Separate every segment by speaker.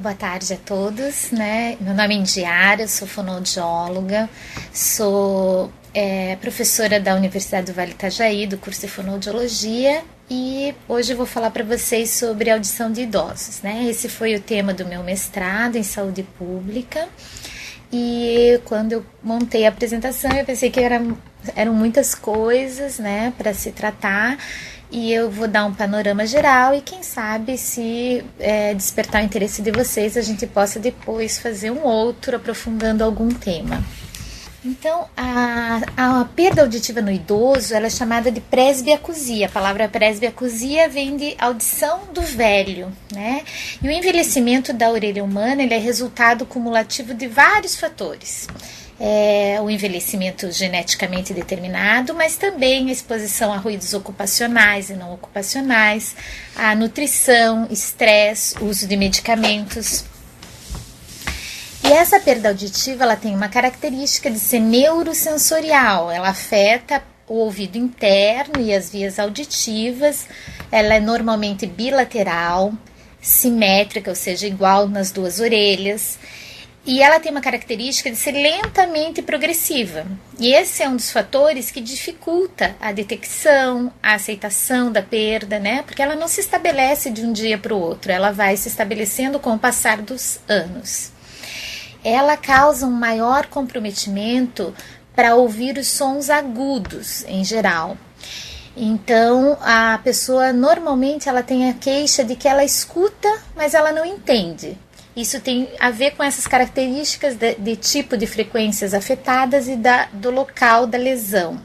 Speaker 1: Boa tarde a todos, né? Meu nome é Indiara, eu sou fonoaudióloga, sou professora da Universidade do Vale Itajaí, do curso de fonoaudiologia, e hoje eu vou falar para vocês sobre audição de idosos, né? Esse foi o tema do meu mestrado em saúde pública, e quando eu montei a apresentação eu pensei que eram muitas coisas, né, para se tratar. E eu vou dar um panorama geral e quem sabe se despertar o interesse de vocês, a gente possa depois fazer um outro aprofundando algum tema. Então, a perda auditiva no idoso, ela é chamada de presbiacusia. A palavra presbiacusia vem de audição do velho, né? E o envelhecimento da orelha humana, ele é resultado cumulativo de vários fatores. O envelhecimento geneticamente determinado, mas também a exposição a ruídos ocupacionais e não ocupacionais, a nutrição, estresse, uso de medicamentos. E essa perda auditiva, ela tem uma característica de ser neurosensorial, ela afeta o ouvido interno e as vias auditivas, ela é normalmente bilateral, simétrica, ou seja, igual nas duas orelhas. E ela tem uma característica de ser lentamente progressiva. E esse é um dos fatores que dificulta a detecção, a aceitação da perda, né? Porque ela não se estabelece de um dia para o outro, ela vai se estabelecendo com o passar dos anos. Ela causa um maior comprometimento para ouvir os sons agudos, em geral. Então, a pessoa normalmente ela tem a queixa de que ela escuta, mas ela não entende. Isso tem a ver com essas características de tipo de frequências afetadas e do local da lesão.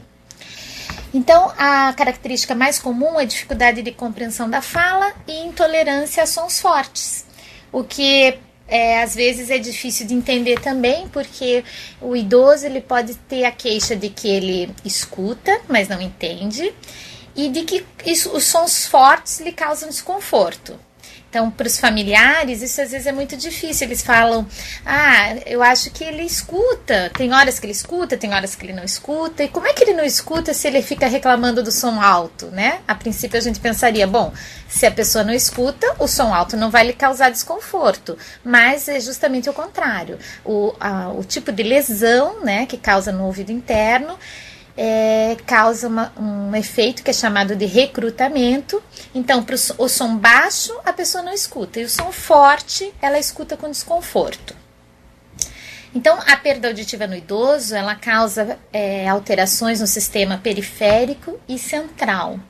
Speaker 1: Então, a característica mais comum é dificuldade de compreensão da fala e intolerância a sons fortes, o que às vezes é difícil de entender também, porque o idoso ele pode ter a queixa de que ele escuta, mas não entende, e de que os sons fortes lhe causam desconforto. Então, para os familiares, isso às vezes é muito difícil. Eles falam, eu acho que ele escuta. Tem horas que ele escuta, tem horas que ele não escuta. E como é que ele não escuta se ele fica reclamando do som alto, né? A princípio a gente pensaria, bom, se a pessoa não escuta, o som alto não vai lhe causar desconforto. Mas é justamente o contrário. O tipo de lesão, né, que causa no ouvido interno, causa um efeito que é chamado de recrutamento. Então, para o som baixo, a pessoa não escuta, e o som forte, ela escuta com desconforto. Então, a perda auditiva no idoso, ela causa alterações no sistema periférico e central.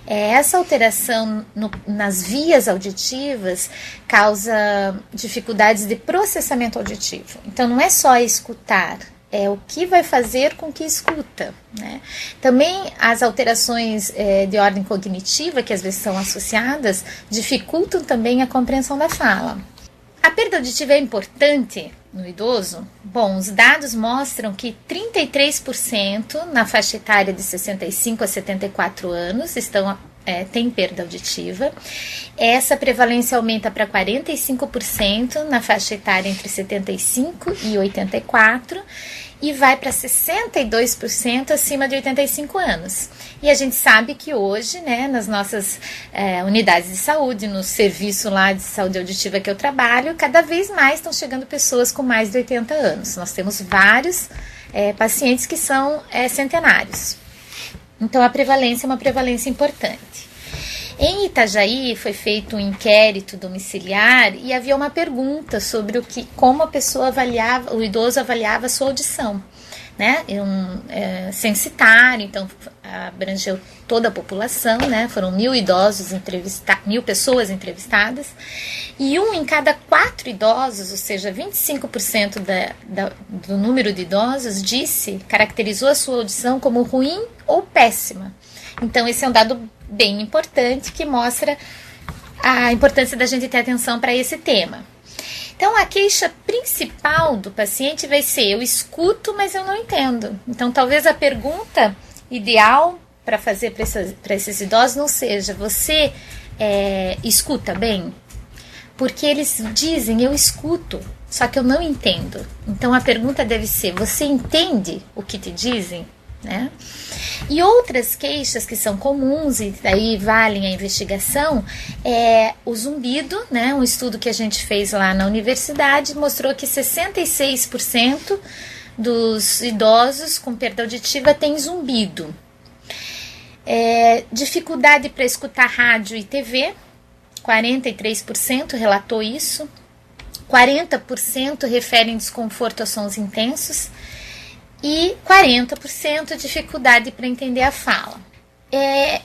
Speaker 1: Essa alteração nas vias auditivas causa dificuldades de processamento auditivo. Então, não é só escutar, é o que vai fazer com que escuta, né? Também as alterações de ordem cognitiva, que às vezes são associadas, dificultam também a compreensão da fala. A perda auditiva é importante no idoso? Bom, os dados mostram que 33% na faixa etária de 65 a 74 anos tem perda auditiva. Essa prevalência aumenta para 45% na faixa etária entre 75 e 84 e vai para 62% acima de 85 anos. E a gente sabe que hoje, né, nas nossas unidades de saúde, no serviço lá de saúde auditiva que eu trabalho, cada vez mais estão chegando pessoas com mais de 80 anos. Nós temos vários pacientes que são centenários. Então, a prevalência é uma prevalência importante. Em Itajaí foi feito um inquérito domiciliar e havia uma pergunta sobre como a pessoa avaliava, o idoso avaliava a sua audição, né? Censitário, então abrangeu toda a população, né? Foram 1.000 pessoas entrevistadas, e 1 em cada 4 idosos, ou seja, 25% do número de idosos, caracterizou a sua audição como ruim ou péssima. Então, esse é um dado bem importante que mostra a importância da gente ter atenção para esse tema. Então, a queixa principal do paciente vai ser: eu escuto, mas eu não entendo. Então, talvez a pergunta ideal para fazer para esses idosos não seja: você escuta bem? Porque eles dizem: eu escuto, só que eu não entendo. Então, a pergunta deve ser: você entende o que te dizem? Né? E outras queixas que são comuns e daí valem a investigação é o zumbido, né? Um estudo que a gente fez lá na universidade mostrou que 66% dos idosos com perda auditiva têm zumbido. Dificuldade para escutar rádio e TV, 43% relatou isso. 40% referem desconforto a sons intensos e 40% dificuldade para entender a fala.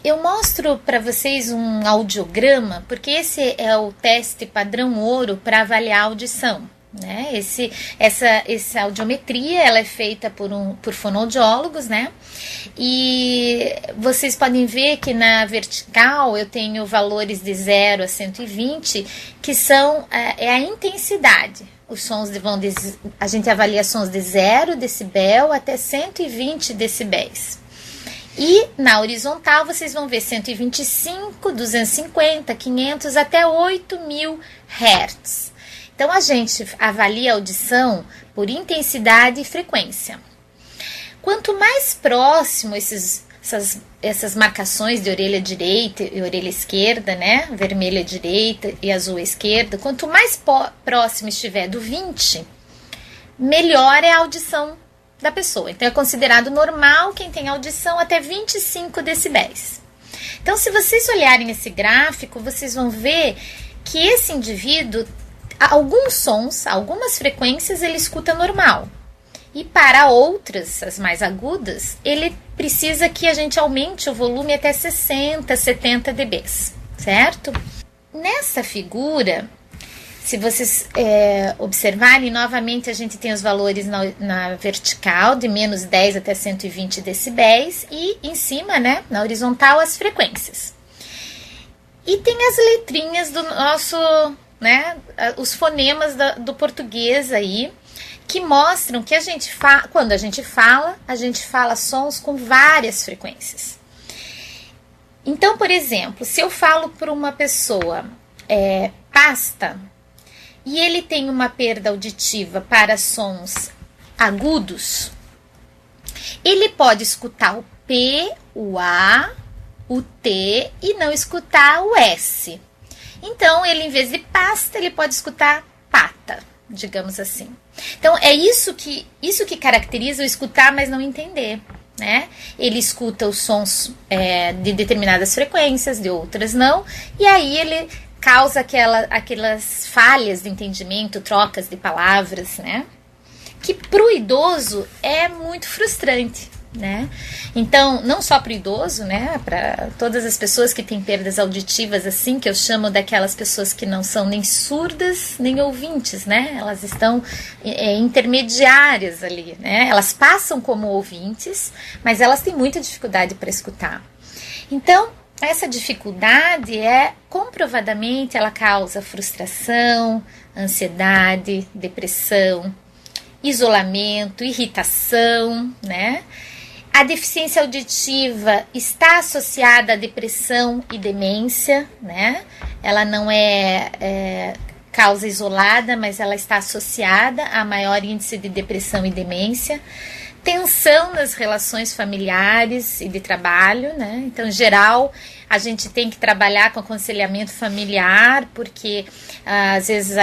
Speaker 1: Eu mostro para vocês um audiograma, porque esse é o teste padrão ouro para avaliar a audição. Né? Essa audiometria ela é feita por fonoaudiólogos, né? E vocês podem ver que na vertical eu tenho valores de 0 a 120, que são a intensidade. Os sons a gente avalia sons de 0 decibel até 120 decibéis. E na horizontal vocês vão ver 125, 250, 500 até 8.000 Hz. Então, a gente avalia a audição por intensidade e frequência. Quanto mais próximo essas marcações de orelha direita e orelha esquerda, né? Vermelha direita e azul esquerda, quanto mais próximo estiver do 20, melhor é a audição da pessoa. Então, é considerado normal quem tem audição até 25 decibéis. Então, se vocês olharem esse gráfico, vocês vão ver que esse indivíduo, alguns sons, algumas frequências ele escuta normal. E para outras, as mais agudas, ele precisa que a gente aumente o volume até 60, 70 dB, certo? Nessa figura, se vocês observarem, novamente a gente tem os valores na vertical, de menos 10 até 120 decibéis, e em cima, né, na horizontal, as frequências. E tem as letrinhas do nosso, né, os fonemas do português aí, que mostram que quando a gente fala sons com várias frequências. Então, por exemplo, se eu falo para uma pessoa pasta, e ele tem uma perda auditiva para sons agudos, ele pode escutar o P, o A, o T e não escutar o S. Então, ele, em vez de pasta, ele pode escutar pata, digamos assim. Então, é isso que caracteriza o escutar, mas não entender, né? Ele escuta os sons de determinadas frequências, de outras não, e aí ele causa aquelas falhas de entendimento, trocas de palavras, né? Que para o idoso é muito frustrante, né? Então, não só para o idoso, né? Para todas as pessoas que têm perdas auditivas, assim, que eu chamo daquelas pessoas que não são nem surdas, nem ouvintes, né? Elas estão intermediárias ali, né? Elas passam como ouvintes, mas elas têm muita dificuldade para escutar. Então, essa dificuldade comprovadamente, ela causa frustração, ansiedade, depressão, isolamento, irritação, né? A deficiência auditiva está associada à depressão e demência, né? Ela não é causa isolada, mas ela está associada a maior índice de depressão e demência. Tensão nas relações familiares e de trabalho, né? Então, em geral, a gente tem que trabalhar com aconselhamento familiar, porque às vezes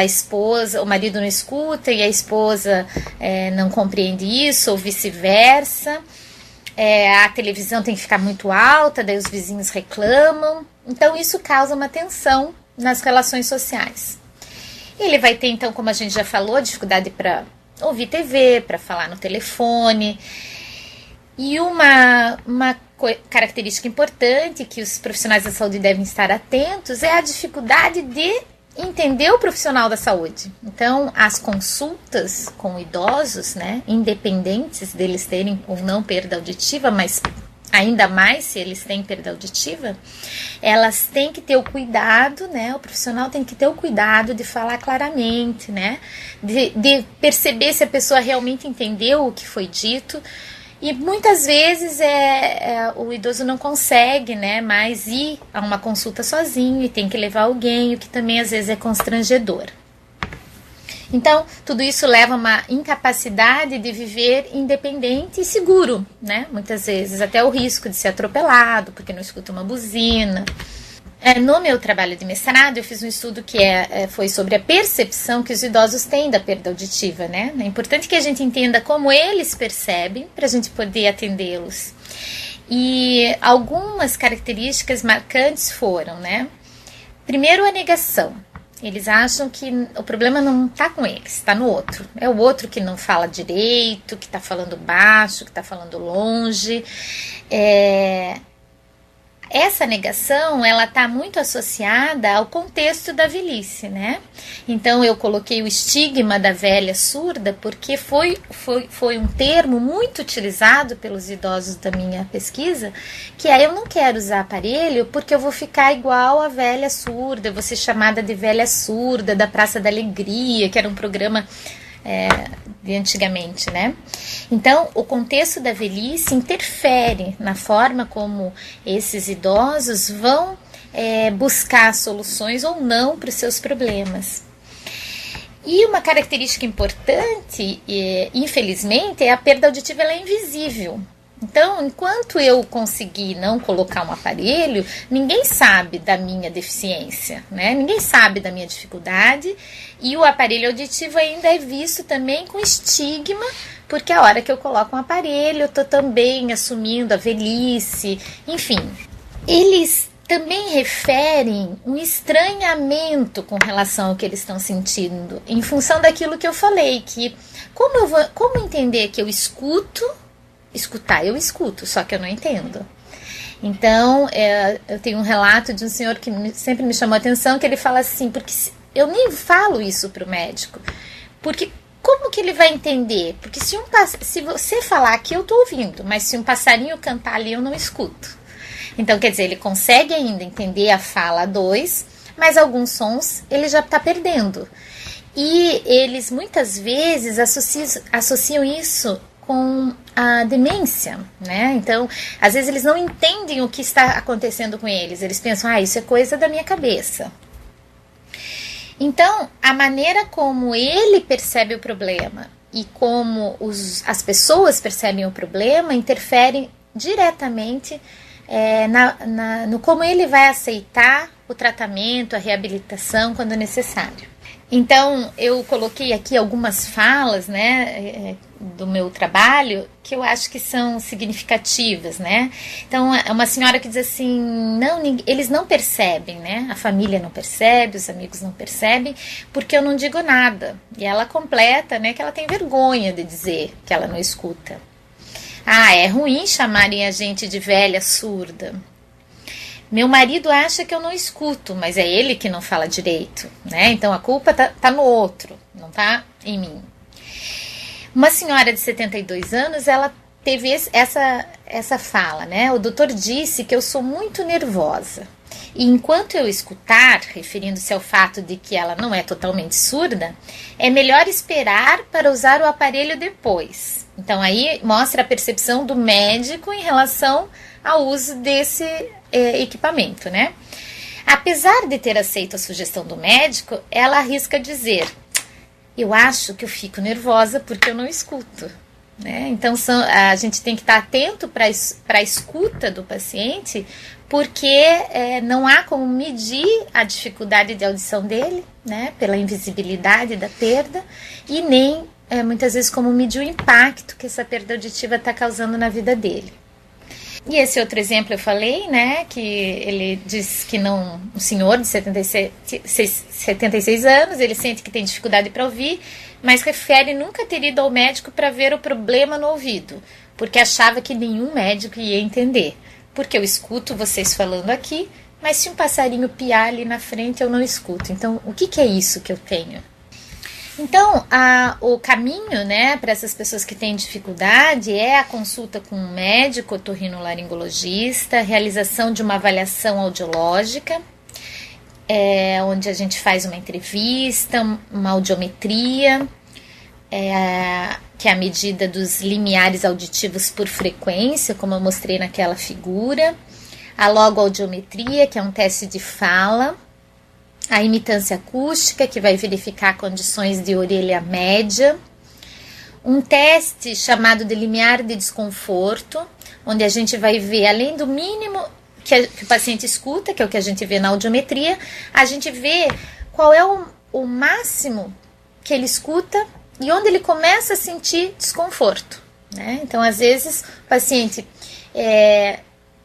Speaker 1: o marido não escuta e a esposa não compreende isso, ou vice-versa. A televisão tem que ficar muito alta, daí os vizinhos reclamam. Então, isso causa uma tensão nas relações sociais. Ele vai ter, então, como a gente já falou, dificuldade para ouvir TV, para falar no telefone. E uma característica importante que os profissionais da saúde devem estar atentos é a dificuldade de entender o profissional da saúde. Então, as consultas com idosos, né, independentes deles terem ou não perda auditiva, mas ainda mais se eles têm perda auditiva, elas têm que ter o cuidado, né? O profissional tem que ter o cuidado de falar claramente, né? De perceber se a pessoa realmente entendeu o que foi dito. E muitas vezes o idoso não consegue, né, mais ir a uma consulta sozinho e tem que levar alguém, o que também às vezes é constrangedor. Então, tudo isso leva a uma incapacidade de viver independente e seguro, né? Muitas vezes, até o risco de ser atropelado, porque não escuta uma buzina. No meu trabalho de mestrado, eu fiz um estudo que foi sobre a percepção que os idosos têm da perda auditiva, né? É importante que a gente entenda como eles percebem para a gente poder atendê-los. E algumas características marcantes foram, né? Primeiro, a negação. Eles acham que o problema não está com eles, está no outro. É o outro que não fala direito, que está falando baixo, que está falando longe. Essa negação, ela está muito associada ao contexto da velhice, né? Então, eu coloquei o estigma da velha surda porque foi um termo muito utilizado pelos idosos da minha pesquisa, que é: eu não quero usar aparelho porque eu vou ficar igual a velha surda, eu vou ser chamada de velha surda da Praça da Alegria, que era um programa de antigamente, né? Então, o contexto da velhice interfere na forma como esses idosos vão buscar soluções ou não para os seus problemas. E uma característica importante, infelizmente, é a perda auditiva, ela é invisível. Então, enquanto eu conseguir não colocar um aparelho, ninguém sabe da minha deficiência, né? Ninguém sabe da minha dificuldade, e o aparelho auditivo ainda é visto também com estigma, porque a hora que eu coloco um aparelho, eu estou também assumindo a velhice, enfim. Eles também referem um estranhamento com relação ao que eles estão sentindo, em função daquilo que eu falei, que como entender que eu escutar, eu escuto, só que eu não entendo. Então, eu tenho um relato de um senhor que sempre me chamou a atenção, que ele fala assim: porque eu nem falo isso para o médico, porque como que ele vai entender? Porque se você falar aqui, eu estou ouvindo, mas se um passarinho cantar ali, eu não escuto. Então, quer dizer, ele consegue ainda entender a fala 2, mas alguns sons ele já está perdendo. E eles muitas vezes associam isso com a demência, né? Então, às vezes eles não entendem o que está acontecendo com eles. Eles pensam: isso é coisa da minha cabeça. Então, a maneira como ele percebe o problema e como as pessoas percebem o problema interferem diretamente no como ele vai aceitar o tratamento, a reabilitação quando necessário. Então, eu coloquei aqui algumas falas, né, do meu trabalho, que eu acho que são significativas, né? Então, é uma senhora que diz assim: não, eles não percebem, né? A família não percebe, os amigos não percebem, porque eu não digo nada. E ela completa, né, que ela tem vergonha de dizer que ela não escuta. É ruim chamarem a gente de velha surda. Meu marido acha que eu não escuto, mas é ele que não fala direito, né? Então a culpa tá no outro, não tá em mim. Uma senhora de 72 anos, ela teve essa fala, né? O doutor disse que eu sou muito nervosa. E enquanto eu escutar, referindo-se ao fato de que ela não é totalmente surda, é melhor esperar para usar o aparelho depois. Então aí mostra a percepção do médico em relação ao uso desse equipamento, né? Apesar de ter aceito a sugestão do médico, ela arrisca dizer: eu acho que eu fico nervosa porque eu não escuto, né? Então a gente tem que estar atento para a escuta do paciente, porque não há como medir a dificuldade de audição dele, né? Pela invisibilidade da perda, e nem muitas vezes como medir o impacto que essa perda auditiva está causando na vida dele. E esse outro exemplo eu falei, né, que ele diz que um senhor de 76 anos, ele sente que tem dificuldade para ouvir, mas refere nunca ter ido ao médico para ver o problema no ouvido, porque achava que nenhum médico ia entender. Porque eu escuto vocês falando aqui, mas se um passarinho piar ali na frente, eu não escuto. Então, o que é isso que eu tenho? Então, o caminho, né, para essas pessoas que têm dificuldade é a consulta com um médico otorrinolaringologista, a realização de uma avaliação audiológica, onde a gente faz uma entrevista, uma audiometria, que é a medida dos limiares auditivos por frequência, como eu mostrei naquela figura, a logoaudiometria, que é um teste de fala, a imitância acústica, que vai verificar condições de orelha média, um teste chamado de limiar de desconforto, onde a gente vai ver, além do mínimo que o paciente escuta, que é o que a gente vê na audiometria, a gente vê qual é o máximo que ele escuta e onde ele começa a sentir desconforto, né? Então, às vezes, o paciente,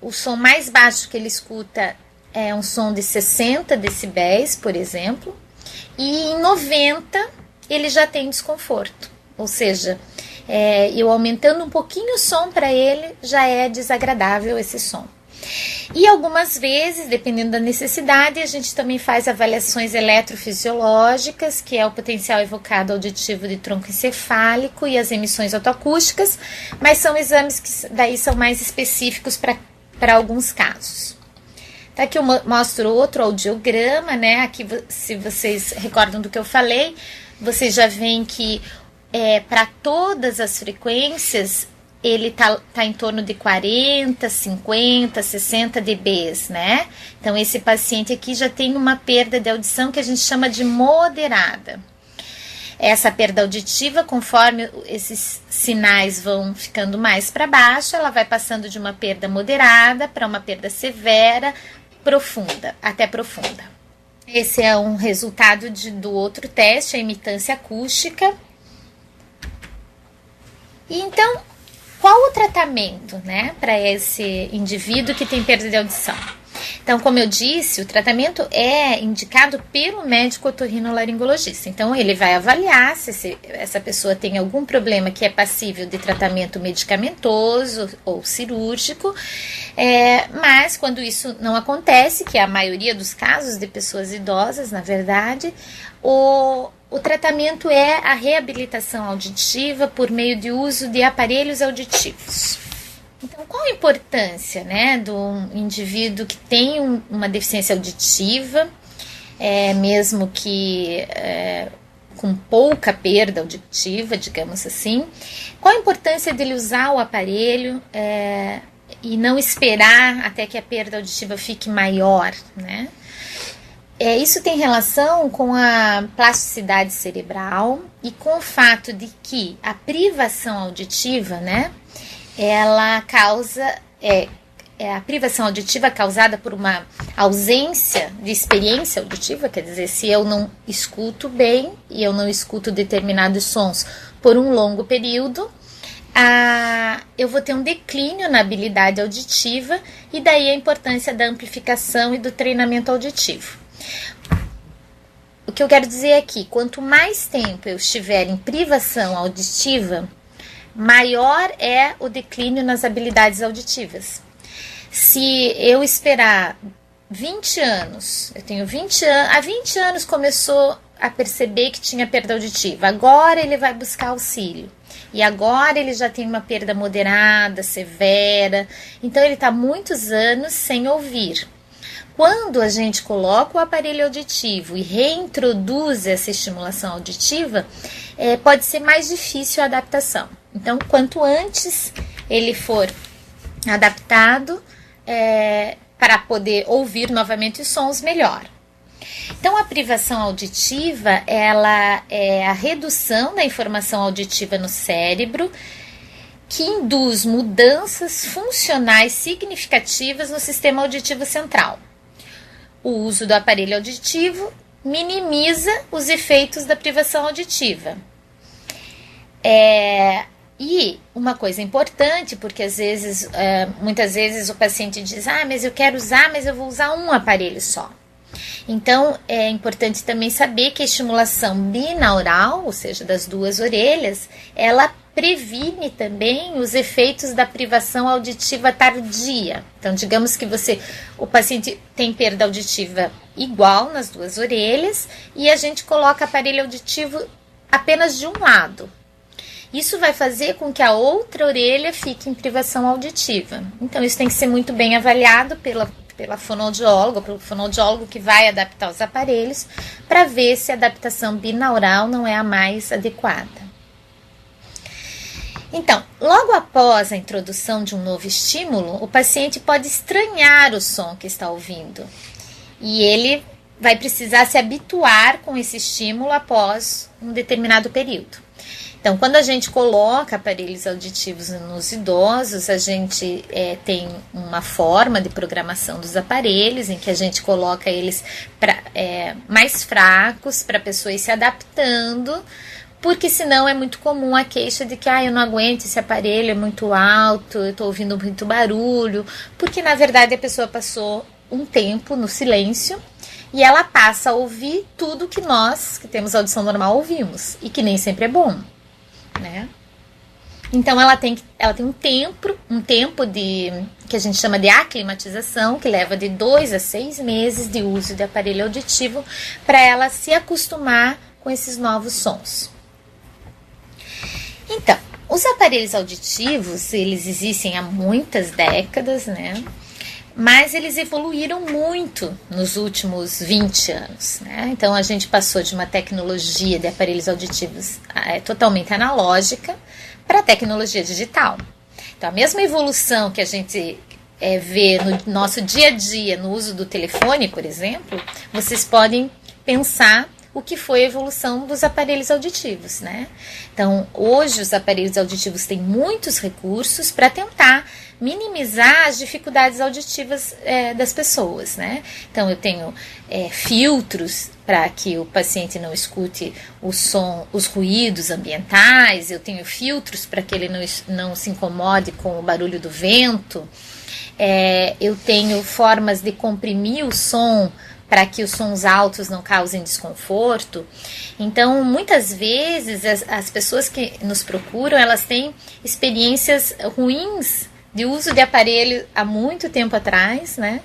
Speaker 1: o som mais baixo que ele escuta é um som de 60 decibéis, por exemplo, e em 90 ele já tem desconforto. Ou seja, eu aumentando um pouquinho o som para ele, já é desagradável esse som. E algumas vezes, dependendo da necessidade, a gente também faz avaliações eletrofisiológicas, que é o potencial evocado auditivo de tronco encefálico e as emissões autoacústicas, mas são exames que daí são mais específicos para alguns casos. Tá, aqui eu mostro outro audiograma, né? Aqui, se vocês recordam do que eu falei, vocês já veem que para todas as frequências ele tá em torno de 40, 50, 60 dBs, né? Então, esse paciente aqui já tem uma perda de audição que a gente chama de moderada. Essa perda auditiva, conforme esses sinais vão ficando mais para baixo, ela vai passando de uma perda moderada para uma perda severa, profunda, até profunda. Esse é um resultado do outro teste, a imitância acústica. E então, qual o tratamento, né, para esse indivíduo que tem perda de audição? Então, como eu disse, o tratamento é indicado pelo médico otorrinolaringologista. Então, ele vai avaliar se essa pessoa tem algum problema que é passível de tratamento medicamentoso ou cirúrgico, mas quando isso não acontece, que é a maioria dos casos de pessoas idosas, na verdade, o tratamento é a reabilitação auditiva por meio de uso de aparelhos auditivos. Então, qual a importância, né, do indivíduo que tem uma deficiência auditiva, mesmo que com pouca perda auditiva, digamos assim? Qual a importância dele usar o aparelho e não esperar até que a perda auditiva fique maior, né? Isso tem relação com a plasticidade cerebral e com o fato de que a privação auditiva, né, ela causa, a privação auditiva causada por uma ausência de experiência auditiva, quer dizer, se eu não escuto bem e eu não escuto determinados sons por um longo período, eu vou ter um declínio na habilidade auditiva e daí a importância da amplificação e do treinamento auditivo. O que eu quero dizer é que quanto mais tempo eu estiver em privação auditiva, maior é o declínio nas habilidades auditivas. Se eu esperar 20 anos, eu tenho 20 anos, há 20 anos começou a perceber que tinha perda auditiva, agora ele vai buscar auxílio. E agora ele já tem uma perda moderada, severa, então ele está muitos anos sem ouvir. Quando a gente coloca o aparelho auditivo e reintroduz essa estimulação auditiva, pode ser mais difícil a adaptação. Então, quanto antes ele for adaptado para poder ouvir novamente os sons, melhor. Então, a privação auditiva, ela é a redução da informação auditiva no cérebro, que induz mudanças funcionais significativas no sistema auditivo central. O uso do aparelho auditivo minimiza os efeitos da privação auditiva. E uma coisa importante, porque muitas vezes o paciente diz, mas eu quero usar, mas eu vou usar um aparelho só. Então, é importante também saber que a estimulação binaural, ou seja, das duas orelhas, ela previne também os efeitos da privação auditiva tardia. Então, digamos que o paciente tem perda auditiva igual nas duas orelhas e a gente coloca aparelho auditivo apenas de um lado. Isso vai fazer com que a outra orelha fique em privação auditiva. Então, isso tem que ser muito bem avaliado pela fonoaudióloga, pelo fonoaudiólogo que vai adaptar os aparelhos, para ver se a adaptação binaural não é a mais adequada. Então, logo após a introdução de um novo estímulo, o paciente pode estranhar o som que está ouvindo. E ele vai precisar se habituar com esse estímulo após um determinado período. Então, quando a gente coloca aparelhos auditivos nos idosos, a gente tem uma forma de programação dos aparelhos, em que a gente coloca eles mais fracos, para a pessoa ir se adaptando, porque senão é muito comum a queixa de que eu não aguento, esse aparelho é muito alto, eu estou ouvindo muito barulho, porque na verdade a pessoa passou um tempo no silêncio, e ela passa a ouvir tudo que nós, que temos audição normal, ouvimos, e que nem sempre é bom. Né? Então ela tem um tempo que a gente chama de aclimatização, que leva de 2 a 6 meses de uso de aparelho auditivo para ela se acostumar com esses novos sons. Então, os aparelhos auditivos, eles existem há muitas décadas, né? Mas eles evoluíram muito nos últimos 20 anos, né? Então a gente passou de uma tecnologia de aparelhos auditivos totalmente analógica para a tecnologia digital. Então a mesma evolução que a gente vê no nosso dia a dia no uso do telefone, por exemplo, vocês podem pensar o que foi a evolução dos aparelhos auditivos, né? Então hoje os aparelhos auditivos têm muitos recursos para tentar minimizar as dificuldades auditivas das pessoas, né? Então eu tenho filtros para que o paciente não escute o som, os ruídos ambientais, eu tenho filtros para que ele não se incomode com o barulho do vento, eu tenho formas de comprimir o som para que os sons altos não causem desconforto. Então, muitas vezes, as pessoas que nos procuram, elas têm experiências ruins de uso de aparelho há muito tempo atrás, né?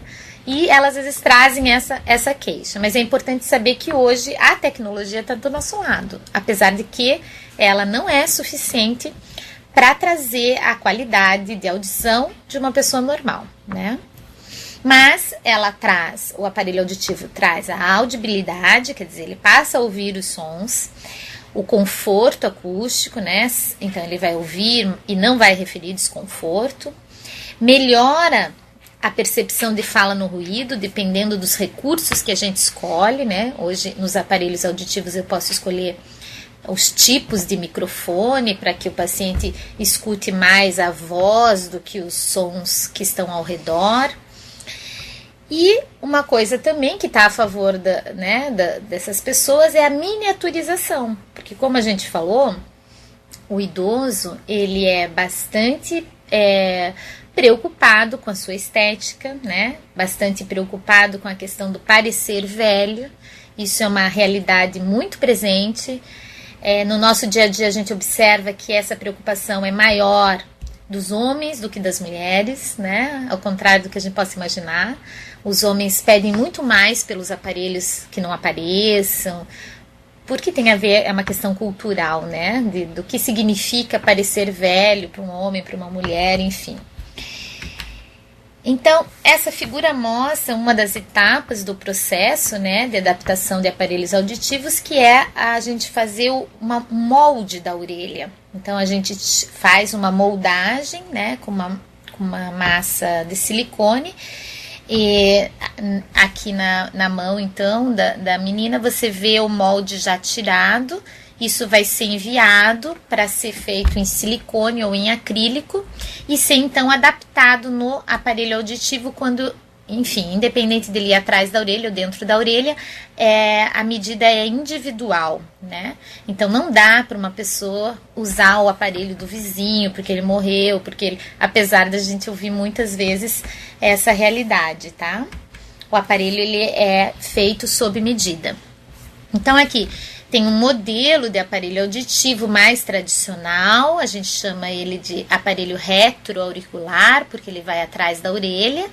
Speaker 1: E elas às vezes trazem essa queixa. Mas é importante saber que hoje a tecnologia está do nosso lado, apesar de que ela não é suficiente para trazer a qualidade de audição de uma pessoa normal, né? Mas o aparelho auditivo traz a audibilidade, quer dizer, ele passa a ouvir os sons, o conforto acústico, né? Então ele vai ouvir e não vai referir desconforto, melhora a percepção de fala no ruído, dependendo dos recursos que a gente escolhe, né? Hoje, nos aparelhos auditivos, eu posso escolher os tipos de microfone para que o paciente escute mais a voz do que os sons que estão ao redor. E uma coisa também que está a favor dessas pessoas é a miniaturização, porque como a gente falou, o idoso ele é bastante preocupado com a sua estética, né? Bastante preocupado com a questão do parecer velho. Isso é uma realidade muito presente. No nosso dia a dia a gente observa que essa preocupação é maior dos homens do que das mulheres, né? Ao contrário do que a gente possa imaginar. Os homens pedem muito mais pelos aparelhos que não apareçam, porque tem a ver, é uma questão cultural, né? Do que significa parecer velho para um homem, para uma mulher, enfim. Então, essa figura mostra uma das etapas do processo, né, de adaptação de aparelhos auditivos, que é a gente fazer um molde da orelha. Então, a gente faz uma moldagem, né, com uma massa de silicone. E aqui na mão, então, da menina, você vê o molde já tirado. Isso vai ser enviado para ser feito em silicone ou em acrílico e ser, então, adaptado no aparelho auditivo quando, enfim, independente dele ir atrás da orelha ou dentro da orelha, a medida é individual, né? Então, não dá para uma pessoa usar o aparelho do vizinho porque ele morreu, apesar da gente ouvir muitas vezes essa realidade, tá? O aparelho, ele é feito sob medida. Então, aqui tem um modelo de aparelho auditivo mais tradicional, a gente chama ele de aparelho retroauricular, porque ele vai atrás da orelha.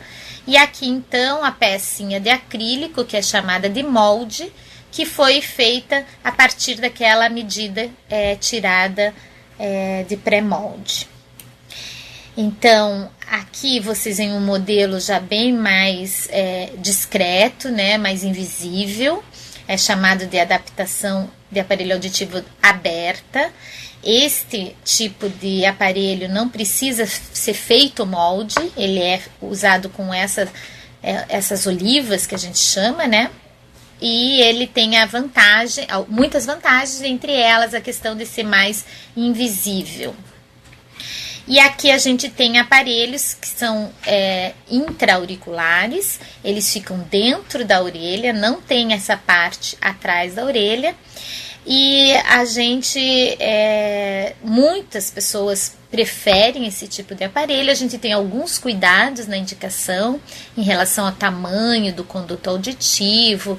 Speaker 1: E aqui, então, a pecinha de acrílico, que é chamada de molde, que foi feita a partir daquela medida tirada de pré-molde. Então, aqui vocês veem um modelo já bem mais discreto, né, mais invisível. É chamado de adaptação de aparelho auditivo aberta. Este tipo de aparelho não precisa ser feito molde, ele é usado com essas olivas que a gente chama, né? e ele tem a vantagem, muitas vantagens, entre elas a questão de ser mais invisível. E aqui a gente tem aparelhos que são intra-auriculares, eles ficam dentro da orelha, não tem essa parte atrás da orelha. E a gente, muitas pessoas preferem esse tipo de aparelho. A gente tem alguns cuidados na indicação em relação ao tamanho do conduto auditivo.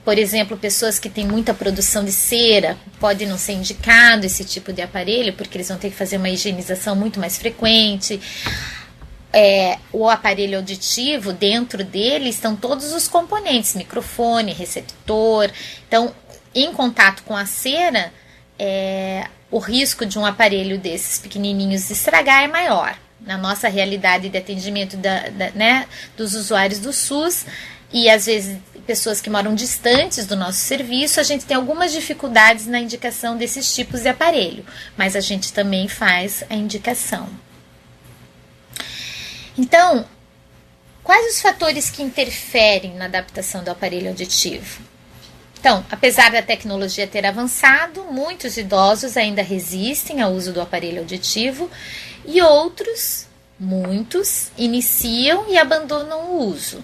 Speaker 1: Por exemplo, pessoas que têm muita produção de cera, pode não ser indicado esse tipo de aparelho, porque eles vão ter que fazer uma higienização muito mais frequente. O aparelho auditivo, dentro dele estão todos os componentes, microfone, receptor. Então, em contato com a cera, o risco de um aparelho desses pequenininhos estragar é maior. Na nossa realidade de atendimento dos usuários do SUS, e às vezes pessoas que moram distantes do nosso serviço, a gente tem algumas dificuldades na indicação desses tipos de aparelho, mas a gente também faz a indicação. Então, quais os fatores que interferem na adaptação do aparelho auditivo? Então, apesar da tecnologia ter avançado, muitos idosos ainda resistem ao uso do aparelho auditivo e muitos, iniciam e abandonam o uso.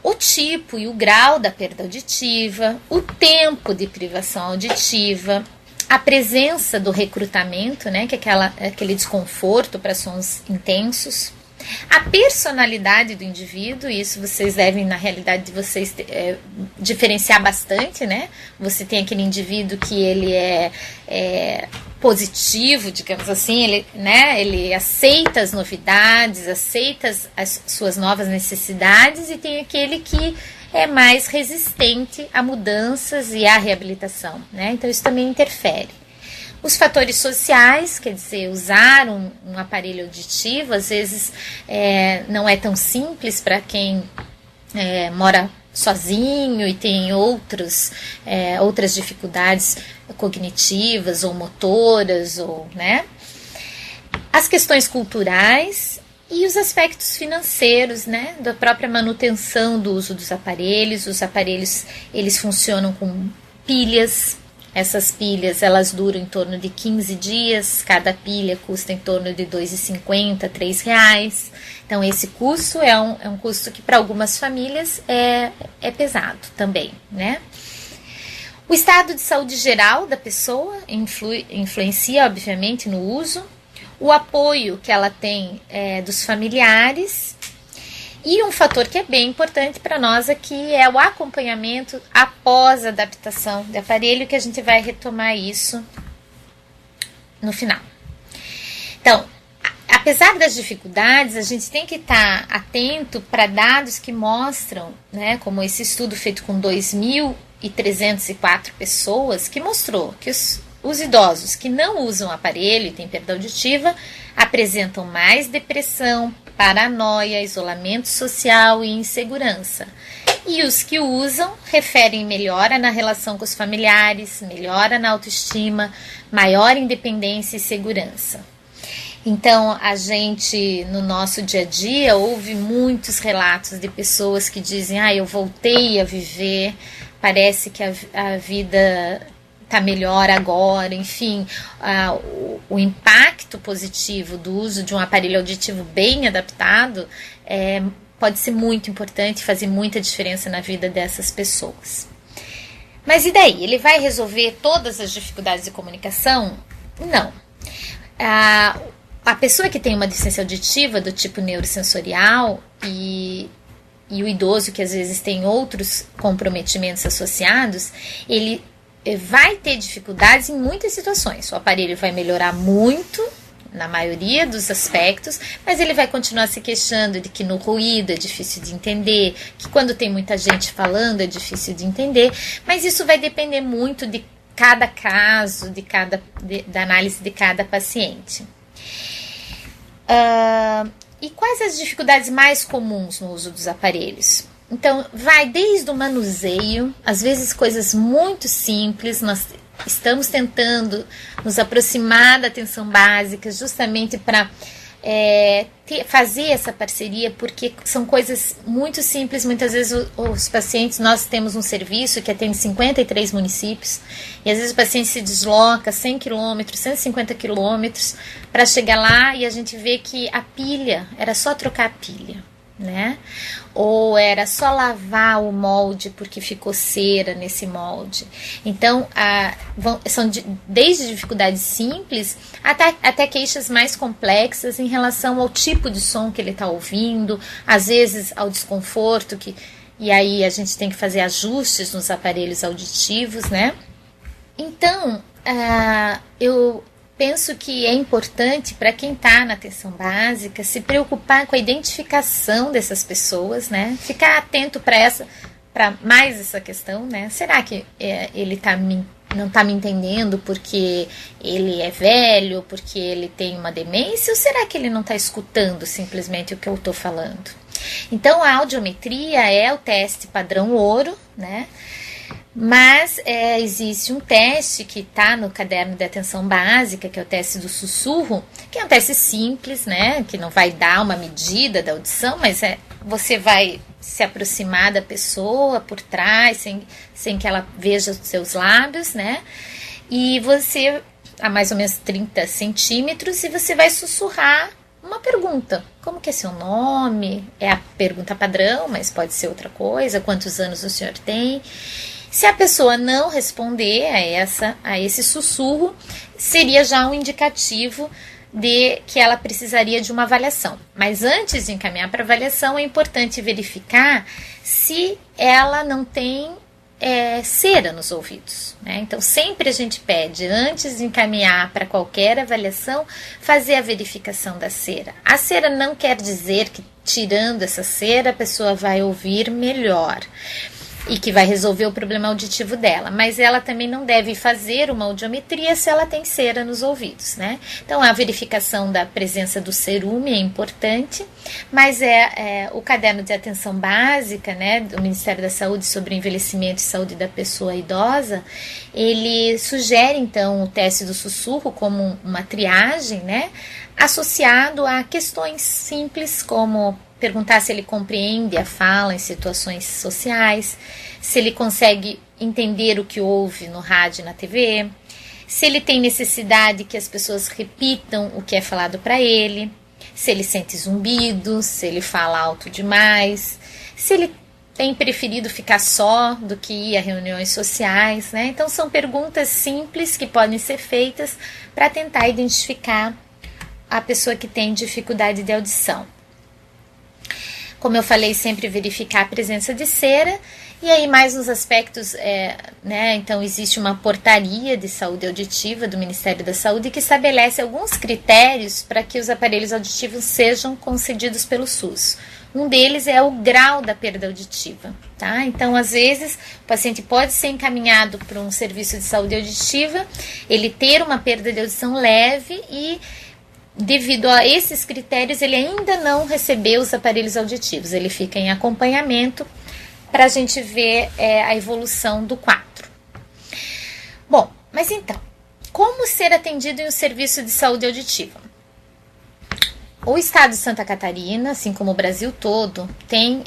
Speaker 1: O tipo e o grau da perda auditiva, o tempo de privação auditiva, a presença do recrutamento, né, que é aquele desconforto para sons intensos, a personalidade do indivíduo, isso vocês devem, na realidade de vocês, diferenciar bastante, né? Você tem aquele indivíduo que ele é positivo, digamos assim, ele aceita as novidades, aceita as suas novas necessidades, e tem aquele que é mais resistente a mudanças e à reabilitação, né? Então isso também interfere. Os fatores sociais, quer dizer, usar um aparelho auditivo, às vezes não é tão simples para quem mora sozinho e tem outras dificuldades cognitivas ou motoras, né? As questões culturais e os aspectos financeiros, né? Da própria manutenção do uso dos aparelhos. Os aparelhos, eles funcionam com pilhas. Essas pilhas, elas duram em torno de 15 dias, cada pilha custa em torno de R$ 2,50, R$ 3. Então, esse custo é um custo que para algumas famílias é pesado também, né? O estado de saúde geral da pessoa influencia, obviamente, no uso. O apoio que ela tem dos familiares. E um fator que é bem importante para nós aqui é o acompanhamento após a adaptação de aparelho, que a gente vai retomar isso no final. Então, apesar das dificuldades, a gente tem que estar atento para dados que mostram, né, como esse estudo feito com 2.304 pessoas, que mostrou que os idosos que não usam aparelho e têm perda auditiva apresentam mais depressão, paranoia, isolamento social e insegurança. E os que usam referem melhora na relação com os familiares, melhora na autoestima, maior independência e segurança. Então, a gente, no nosso dia a dia, ouve muitos relatos de pessoas que dizem: eu voltei a viver, parece que a vida está melhor agora, enfim, o impacto positivo do uso de um aparelho auditivo bem adaptado pode ser muito importante e fazer muita diferença na vida dessas pessoas. Mas e daí? Ele vai resolver todas as dificuldades de comunicação? Não. A pessoa que tem uma deficiência auditiva do tipo neurosensorial e o idoso que às vezes tem outros comprometimentos associados, ele vai ter dificuldades em muitas situações. O aparelho vai melhorar muito na maioria dos aspectos, mas ele vai continuar se queixando de que no ruído é difícil de entender, que quando tem muita gente falando é difícil de entender, mas isso vai depender muito de cada caso, da análise de cada paciente. E quais as dificuldades mais comuns no uso dos aparelhos? Então, vai desde o manuseio, às vezes coisas muito simples. Nós estamos tentando nos aproximar da atenção básica justamente para fazer essa parceria, porque são coisas muito simples. Muitas vezes os pacientes, nós temos um serviço que atende 53 municípios, e às vezes o paciente se desloca 100 quilômetros, 150 quilômetros para chegar lá, e a gente vê que a pilha, era só trocar a pilha, né? Ou era só lavar o molde porque ficou cera nesse molde. Então, são desde dificuldades simples até queixas mais complexas em relação ao tipo de som que ele está ouvindo, às vezes ao desconforto, e aí a gente tem que fazer ajustes nos aparelhos auditivos, né? Então, eu penso que é importante para quem está na atenção básica se preocupar com a identificação dessas pessoas, né? Ficar atento para mais essa questão, né? Será que ele não está me entendendo porque ele é velho, porque ele tem uma demência, ou será que ele não está escutando simplesmente o que eu estou falando? Então, a audiometria é o teste padrão ouro, né? Mas existe um teste que está no caderno de atenção básica, que é o teste do sussurro, que é um teste simples, né? Que não vai dar uma medida da audição, mas você vai se aproximar da pessoa por trás, sem que ela veja os seus lábios, né? E você, a mais ou menos 30 centímetros, e você vai sussurrar uma pergunta. Como que é seu nome? É a pergunta padrão, mas pode ser outra coisa. Quantos anos o senhor tem? Se a pessoa não responder a esse sussurro, seria já um indicativo de que ela precisaria de uma avaliação. Mas antes de encaminhar para avaliação, é importante verificar se ela não tem cera nos ouvidos, né? Então, sempre a gente pede, antes de encaminhar para qualquer avaliação, fazer a verificação da cera. A cera não quer dizer que, tirando essa cera, a pessoa vai ouvir melhor e que vai resolver o problema auditivo dela, mas ela também não deve fazer uma audiometria se ela tem cera nos ouvidos, né? Então, a verificação da presença do cerume é importante, mas o caderno de atenção básica, né, do Ministério da Saúde sobre o envelhecimento e saúde da pessoa idosa, ele sugere, então, o teste do sussurro como uma triagem, né, associado a questões simples como perguntar se ele compreende a fala em situações sociais, se ele consegue entender o que ouve no rádio e na TV, se ele tem necessidade que as pessoas repitam o que é falado para ele, se ele sente zumbido, se ele fala alto demais, se ele tem preferido ficar só do que ir a reuniões sociais, né? Então, são perguntas simples que podem ser feitas para tentar identificar a pessoa que tem dificuldade de audição. Como eu falei, sempre verificar a presença de cera. E aí, mais nos aspectos, né? Então, existe uma portaria de saúde auditiva do Ministério da Saúde que estabelece alguns critérios para que os aparelhos auditivos sejam concedidos pelo SUS. Um deles é o grau da perda auditiva, tá? Então, às vezes, o paciente pode ser encaminhado para um serviço de saúde auditiva, ele ter uma perda de audição leve e, devido a esses critérios, ele ainda não recebeu os aparelhos auditivos. Ele fica em acompanhamento para a gente ver a evolução do quadro. Bom, mas então, como ser atendido em um serviço de saúde auditiva? O estado de Santa Catarina, assim como o Brasil todo, tem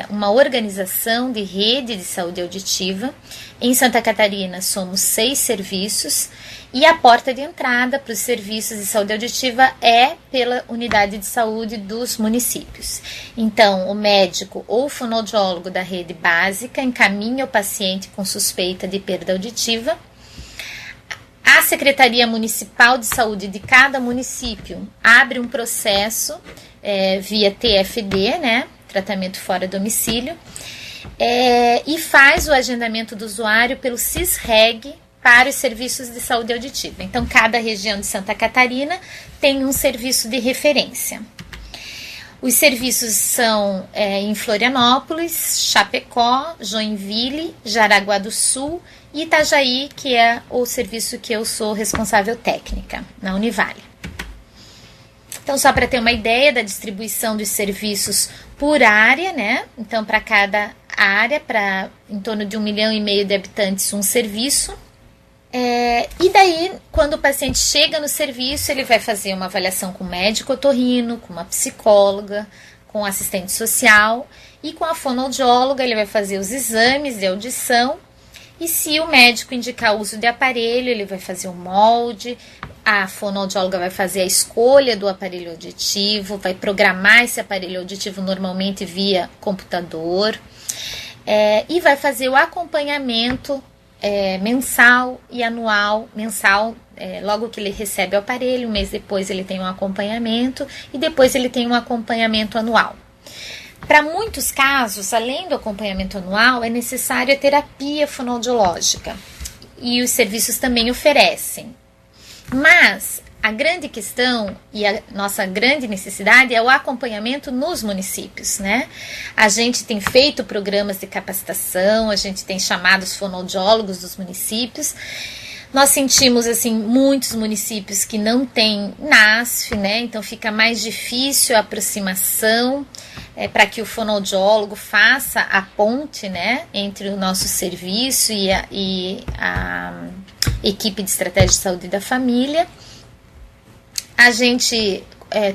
Speaker 1: uma organização de rede de saúde auditiva. Em Santa Catarina somos 6 serviços e a porta de entrada para os serviços de saúde auditiva é pela unidade de saúde dos municípios. Então, o médico ou fonoaudiólogo da rede básica encaminha o paciente com suspeita de perda auditiva. A Secretaria Municipal de Saúde de cada município abre um processo via TFD, né, tratamento fora domicílio, e faz o agendamento do usuário pelo CISREG para os serviços de saúde auditiva. Então, cada região de Santa Catarina tem um serviço de referência. Os serviços são em Florianópolis, Chapecó, Joinville, Jaraguá do Sul e Itajaí, que é o serviço que eu sou responsável técnica, na Univale. Então, só para ter uma ideia da distribuição dos serviços por área, né? Então, para cada área, para em torno de 1,5 milhão de habitantes, um serviço. E daí, quando o paciente chega no serviço, ele vai fazer uma avaliação com o médico otorrino, com uma psicóloga, com o assistente social, e com a fonoaudióloga ele vai fazer os exames de audição, e se o médico indicar o uso de aparelho, ele vai fazer o molde, a fonoaudióloga vai fazer a escolha do aparelho auditivo, vai programar esse aparelho auditivo normalmente via computador, e vai fazer o acompanhamento mensal e anual. Mensal, logo que ele recebe o aparelho, um mês depois ele tem um acompanhamento, e depois ele tem um acompanhamento anual. Para muitos casos, além do acompanhamento anual, é necessária a terapia fonoaudiológica, e os serviços também oferecem. Mas a grande questão e a nossa grande necessidade é o acompanhamento nos municípios, né? A gente tem feito programas de capacitação, a gente tem chamado os fonoaudiólogos dos municípios. Nós sentimos, assim, muitos municípios que não têm NASF, né? Então fica mais difícil a aproximação para que o fonoaudiólogo faça a ponte, né, entre o nosso serviço e a equipe de estratégia de saúde da família. A gente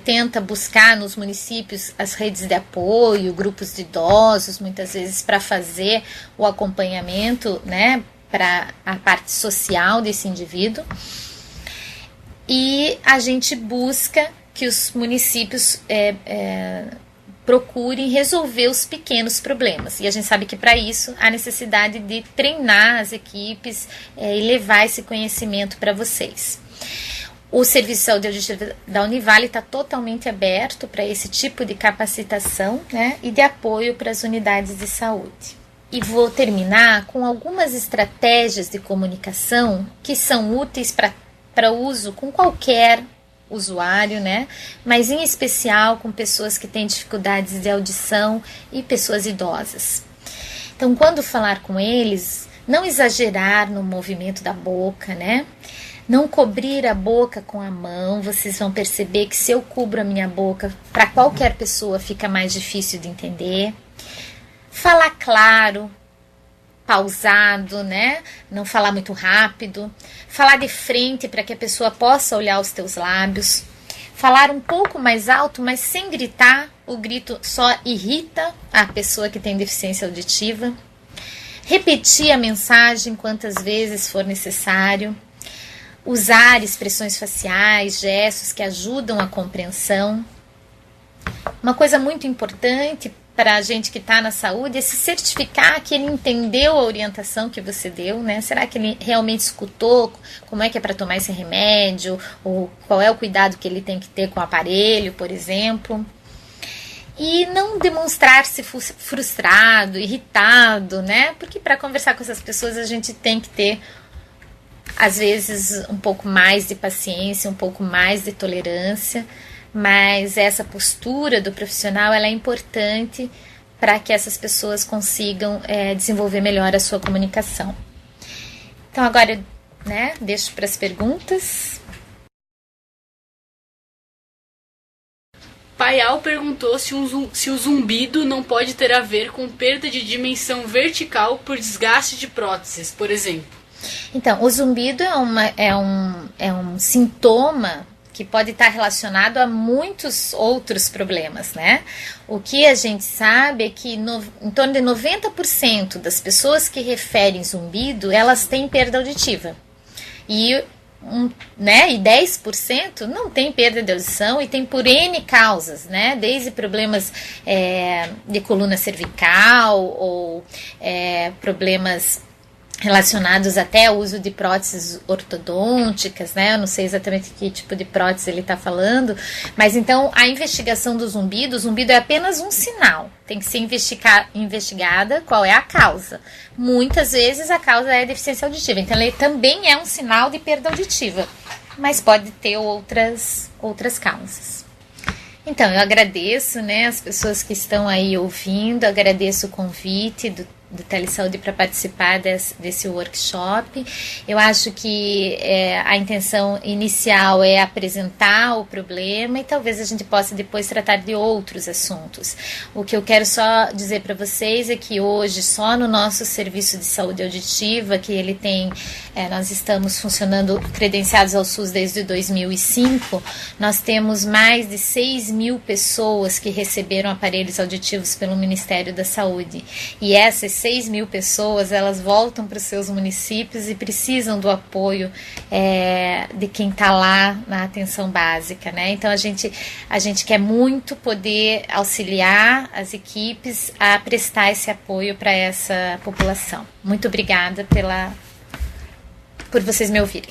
Speaker 1: tenta buscar nos municípios as redes de apoio, grupos de idosos, muitas vezes para fazer o acompanhamento, né, para a parte social desse indivíduo. E a gente busca que os municípios procurem resolver os pequenos problemas. E a gente sabe que para isso há necessidade de treinar as equipes e levar esse conhecimento para vocês. O Serviço de Saúde Auditiva da Univale está totalmente aberto para esse tipo de capacitação, né, e de apoio para as unidades de saúde. E vou terminar com algumas estratégias de comunicação que são úteis para uso com qualquer usuário, né, mas em especial com pessoas que têm dificuldades de audição e pessoas idosas. Então, quando falar com eles, não exagerar no movimento da boca, né? Não cobrir a boca com a mão. Vocês vão perceber que se eu cubro a minha boca, para qualquer pessoa fica mais difícil de entender. Falar claro, pausado, né? Não falar muito rápido. Falar de frente para que a pessoa possa olhar os teus lábios. Falar um pouco mais alto, mas sem gritar. O grito só irrita a pessoa que tem deficiência auditiva. Repetir a mensagem quantas vezes for necessário. Usar expressões faciais, gestos que ajudam a compreensão. Uma coisa muito importante para a gente que está na saúde é se certificar que ele entendeu a orientação que você deu, né? Será que ele realmente escutou como é que é para tomar esse remédio? Ou qual é o cuidado que ele tem que ter com o aparelho, por exemplo? E não demonstrar-se frustrado, irritado, né? Porque para conversar com essas pessoas a gente tem que ter, às vezes, um pouco mais de paciência, um pouco mais de tolerância, mas essa postura do profissional ela é importante para que essas pessoas consigam desenvolver melhor a sua comunicação. Então agora, né, deixo para as perguntas.
Speaker 2: Paial perguntou se o zumbido não pode ter a ver com perda de dimensão vertical por desgaste de próteses, por exemplo.
Speaker 1: Então, o zumbido é um sintoma que pode estar relacionado a muitos outros problemas, né? O que a gente sabe é que em torno de 90% das pessoas que referem zumbido, elas têm perda auditiva. E 10% não tem perda de audição e tem por N causas, né? Desde problemas de coluna cervical ou problemas relacionados até ao uso de próteses ortodônticas, né? Eu não sei exatamente que tipo de prótese ele está falando, mas então a investigação do zumbido, o zumbido é apenas um sinal, tem que ser investigada qual é a causa. Muitas vezes a causa é a deficiência auditiva, então ele também é um sinal de perda auditiva, mas pode ter outras causas. Então, eu agradeço, né, as pessoas que estão aí ouvindo, agradeço o convite do Telesaúde para participar desse workshop. Eu acho que a intenção inicial é apresentar o problema e talvez a gente possa depois tratar de outros assuntos. O que eu quero só dizer para vocês é que hoje, só no nosso serviço de saúde auditiva, que ele tem, nós estamos funcionando credenciados ao SUS desde 2005, nós temos mais de 6.000 pessoas que receberam aparelhos auditivos pelo Ministério da Saúde. E essas 6.000 pessoas, elas voltam para os seus municípios e precisam do apoio de quem está lá na atenção básica, né? Então a gente quer muito poder auxiliar as equipes a prestar esse apoio para essa população. Muito obrigada por vocês me ouvirem.